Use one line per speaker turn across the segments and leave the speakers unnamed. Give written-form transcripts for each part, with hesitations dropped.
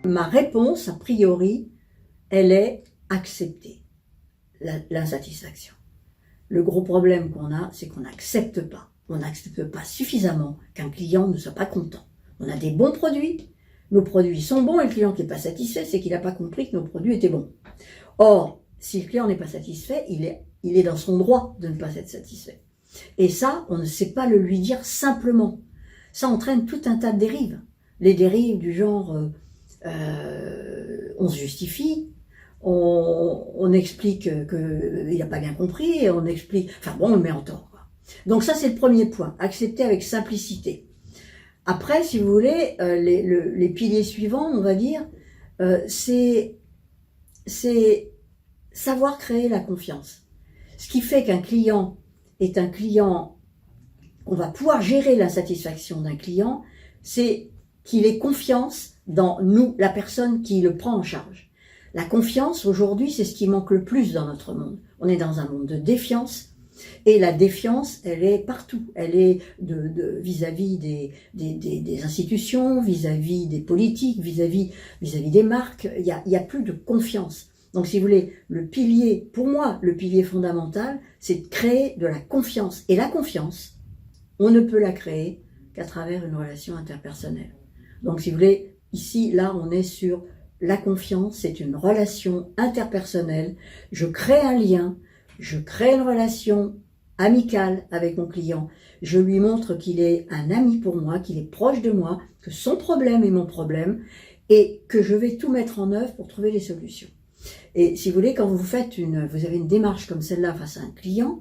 Ma réponse, a priori, elle est accepter l'insatisfaction. Le gros problème qu'on a, c'est qu'on n'accepte pas. On n'accepte pas suffisamment qu'un client ne soit pas content. On a des bons produits, nos produits sont bons et le client qui n'est pas satisfait, c'est qu'il n'a pas compris que nos produits étaient bons. Or, si le client n'est pas satisfait, il est dans son droit de ne pas être satisfait. Et ça, on ne sait pas le lui dire simplement. Ça entraîne tout un tas de dérives. Les dérives du genre, on se justifie, on explique qu'il n'a pas bien compris, et on explique, enfin bon, on le met en tort, quoi. Donc ça, c'est le premier point, accepter avec simplicité. Après, si vous voulez, les piliers suivants, on va dire, c'est savoir créer la confiance. Ce qui fait qu'un client est un client, on va pouvoir gérer l'insatisfaction d'un client, c'est qu'il ait confiance dans nous, la personne qui le prend en charge. La confiance, aujourd'hui, c'est ce qui manque le plus dans notre monde. On est dans un monde de défiance, et la défiance, elle est partout. Elle est vis-à-vis des institutions, vis-à-vis des politiques, vis-à-vis des marques. Il y a plus de confiance. Donc, si vous voulez, le pilier, pour moi, le pilier fondamental, c'est de créer de la confiance. Et la confiance, on ne peut la créer qu'à travers une relation interpersonnelle. Donc, si vous voulez, ici, là, on est sur la confiance, c'est une relation interpersonnelle. Je crée un lien, je crée une relation amicale avec mon client. Je lui montre qu'il est un ami pour moi, qu'il est proche de moi, que son problème est mon problème et que je vais tout mettre en œuvre pour trouver les solutions. Et si vous voulez, quand vous avez une démarche comme celle-là face à un client,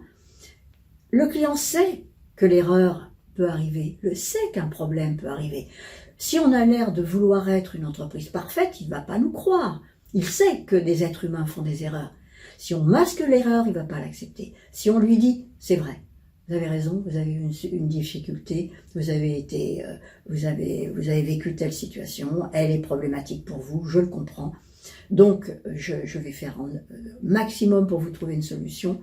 le client sait que l'erreur peut arriver, le sait qu'un problème peut arriver. Si on a l'air de vouloir être une entreprise parfaite, il ne va pas nous croire. Il sait que des êtres humains font des erreurs. Si on masque l'erreur, il ne va pas l'accepter. Si on lui dit, c'est vrai, vous avez raison, vous avez eu une difficulté, vous avez vécu telle situation, elle est problématique pour vous, je le comprends. Donc, je vais faire un maximum pour vous trouver une solution.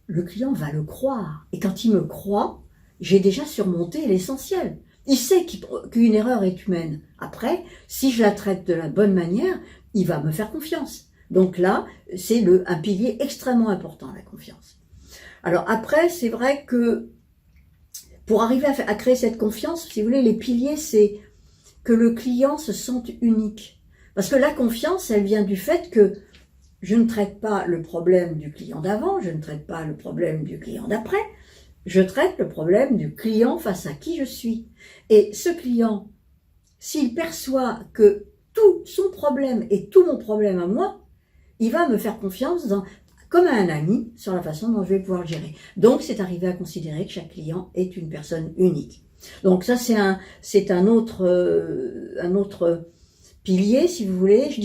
Le client va le croire. Et quand il me croit, j'ai déjà surmonté l'essentiel. Il sait qu'une erreur est humaine. Après, si je la traite de la bonne manière, il va me faire confiance. Donc là, c'est un pilier extrêmement important, la confiance. Alors après, c'est vrai que pour arriver à créer cette confiance, si vous voulez, les piliers, c'est que le client se sente unique. Parce que la confiance, elle vient du fait que je ne traite pas le problème du client d'avant, je ne traite pas le problème du client d'après, je traite le problème du client face à qui je suis. Et ce client, s'il perçoit que tout son problème est tout mon problème à moi, il va me faire confiance comme un ami sur la façon dont je vais pouvoir le gérer. Donc, c'est arriver à considérer que chaque client est une personne unique. Donc ça, c'est un autre pilier, si vous voulez. Je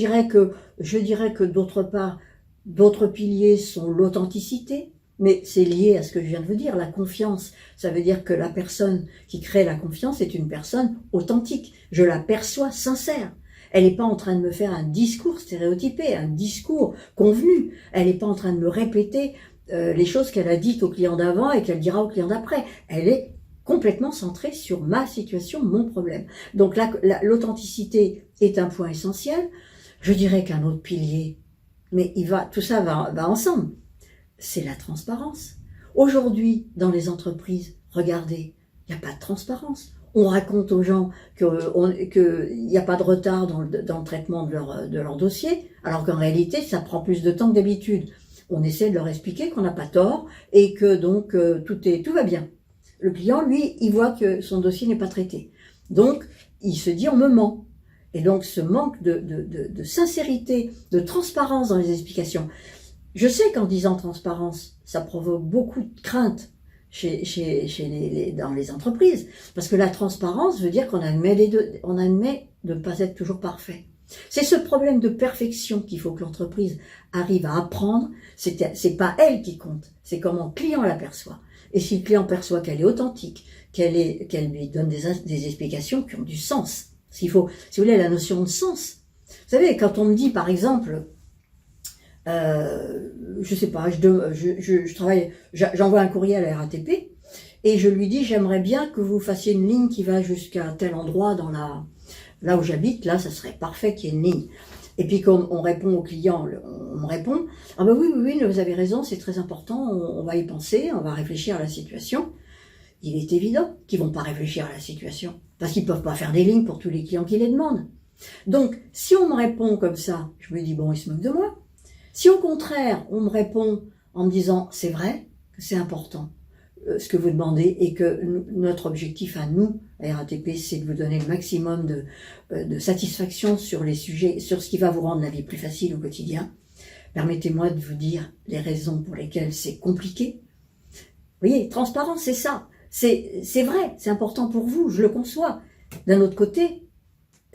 dirais que d'autre part, d'autres piliers sont l'authenticité, mais c'est lié à ce que je viens de vous dire, la confiance. Ça veut dire que la personne qui crée la confiance est une personne authentique. Je la perçois sincère. Elle n'est pas en train de me faire un discours stéréotypé, un discours convenu. Elle n'est pas en train de me répéter les choses qu'elle a dites au client d'avant et qu'elle dira au client d'après. Elle est complètement centrée sur ma situation, mon problème. Donc l'authenticité est un point essentiel. Je dirais qu'un autre pilier, mais tout ça va ensemble, c'est la transparence. Aujourd'hui, dans les entreprises, regardez, il n'y a pas de transparence. On raconte aux gens qu'il n'y a pas de retard dans le traitement de leur dossier, alors qu'en réalité, ça prend plus de temps que d'habitude. On essaie de leur expliquer qu'on n'a pas tort et que donc tout va bien. Le client, lui, il voit que son dossier n'est pas traité. Donc, il se dit, on me ment. Et donc, ce manque de sincérité, de transparence dans les explications. Je sais qu'en disant transparence, ça provoque beaucoup de crainte dans les entreprises. Parce que la transparence veut dire qu'on admet de ne pas être toujours parfait. C'est ce problème de perfection qu'il faut que l'entreprise arrive à apprendre. C'est pas elle qui compte, c'est comment le client l'aperçoit. Et si le client perçoit qu'elle est authentique, qu'elle lui donne des explications qui ont du sens. S'il faut, si vous voulez, la notion de sens. Vous savez, quand on me dit, par exemple, je sais pas, je travaille, j'envoie un courrier à la RATP et je lui dis, j'aimerais bien que vous fassiez une ligne qui va jusqu'à tel endroit Là où j'habite, là, ça serait parfait qu'il y ait une ligne. Et puis comme on répond aux clients, on me répond, ah ben oui, vous avez raison, c'est très important, on va y penser, on va réfléchir à la situation. Il est évident qu'ils vont pas réfléchir à la situation, parce qu'ils peuvent pas faire des lignes pour tous les clients qui les demandent. Donc, si on me répond comme ça, je me dis, bon, ils se moquent de moi. Si au contraire, on me répond en me disant, c'est vrai que c'est important, ce que vous demandez, et que notre objectif à nous, à RATP, c'est de vous donner le maximum de satisfaction sur les sujets, sur ce qui va vous rendre la vie plus facile au quotidien. Permettez-moi de vous dire les raisons pour lesquelles c'est compliqué. Vous voyez, transparence, c'est ça. C'est vrai, c'est important pour vous, je le conçois. D'un autre côté,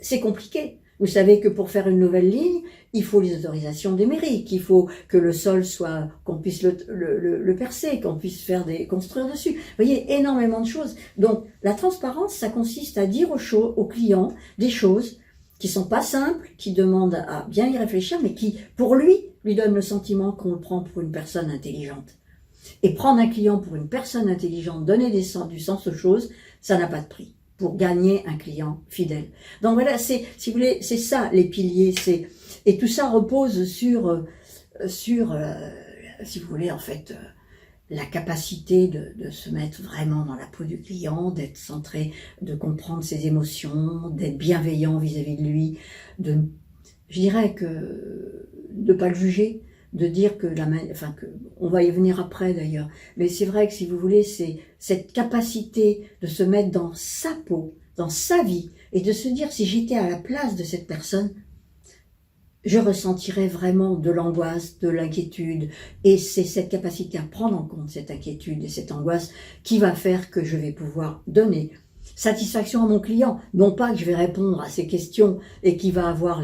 c'est compliqué. Vous savez que pour faire une nouvelle ligne, il faut les autorisations des mairies, qu'il faut que le sol soit, qu'on puisse le percer, qu'on puisse construire dessus. Vous voyez, énormément de choses. Donc, la transparence, ça consiste à dire aux clients des choses qui sont pas simples, qui demandent à bien y réfléchir, mais qui, pour lui donne le sentiment qu'on le prend pour une personne intelligente. Et prendre un client pour une personne intelligente, donner du sens aux choses, ça n'a pas de prix pour gagner un client fidèle. Donc voilà, si vous voulez, c'est ça les piliers. Et tout ça repose sur si vous voulez, en fait, la capacité de se mettre vraiment dans la peau du client, d'être centré, de comprendre ses émotions, d'être bienveillant vis-à-vis de lui, je dirais que de pas le juger, de dire que on va y venir après d'ailleurs, mais c'est vrai que si vous voulez, c'est cette capacité de se mettre dans sa peau, dans sa vie, et de se dire si j'étais à la place de cette personne, je ressentirais vraiment de l'angoisse, de l'inquiétude, et c'est cette capacité à prendre en compte cette inquiétude et cette angoisse qui va faire que je vais pouvoir donner satisfaction à mon client. Non pas que je vais répondre à ses questions et qu'il va avoir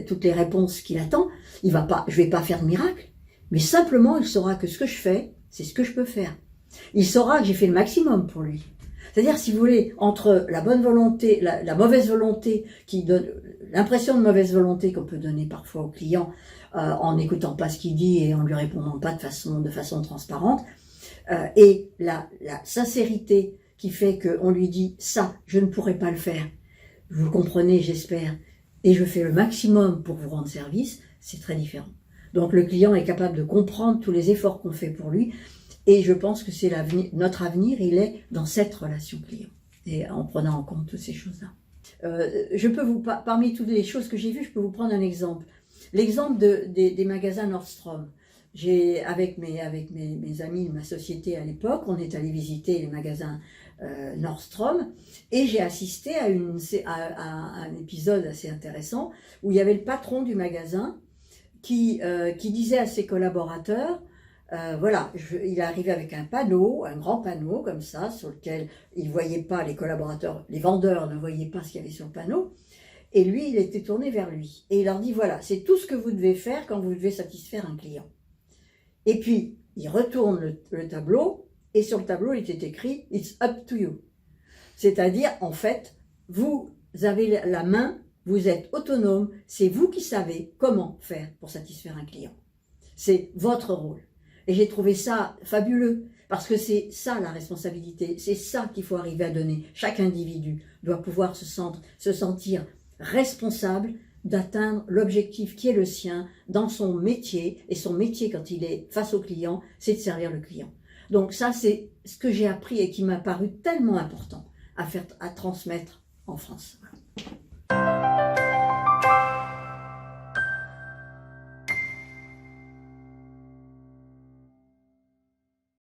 toutes les réponses qu'il attend, je vais pas faire de miracle, mais simplement il saura que ce que je fais, c'est ce que je peux faire. Il saura que j'ai fait le maximum pour lui. C'est-à-dire, si vous voulez, entre la bonne volonté, la mauvaise volonté, qui donne l'impression de mauvaise volonté qu'on peut donner parfois au client en n'écoutant pas ce qu'il dit et en lui répondant pas de façon transparente, et la sincérité qui fait qu'on lui dit « ça, je ne pourrais pas le faire », vous le comprenez, j'espère, et je fais le maximum pour vous rendre service, c'est très différent. Donc le client est capable de comprendre tous les efforts qu'on fait pour lui, et je pense que c'est notre avenir, il est dans cette relation client, et en prenant en compte toutes ces choses-là. Parmi toutes les choses que j'ai vues, je peux vous prendre un exemple. L'exemple des magasins Nordstrom. Avec mes amis de ma société à l'époque, on est allé visiter les magasins Nordstrom, et j'ai assisté à un épisode assez intéressant où il y avait le patron du magasin qui disait à ses collaborateurs, voilà, il est arrivé avec un grand panneau comme ça, sur lequel il ne voyait pas, les vendeurs ne voyaient pas ce qu'il y avait sur le panneau, et lui, il était tourné vers lui. Et il leur dit, voilà, c'est tout ce que vous devez faire quand vous devez satisfaire un client. Et puis, il retourne le tableau, et sur le tableau, il était écrit « It's up to you ». C'est-à-dire, en fait, vous avez la main, vous êtes autonome, c'est vous qui savez comment faire pour satisfaire un client. C'est votre rôle. Et j'ai trouvé ça fabuleux, parce que c'est ça la responsabilité, c'est ça qu'il faut arriver à donner. Chaque individu doit pouvoir se sentir responsable d'atteindre l'objectif qui est le sien dans son métier, et son métier quand il est face au client, c'est de servir le client. Donc ça, c'est ce que j'ai appris et qui m'a paru tellement important à transmettre en France. Voilà.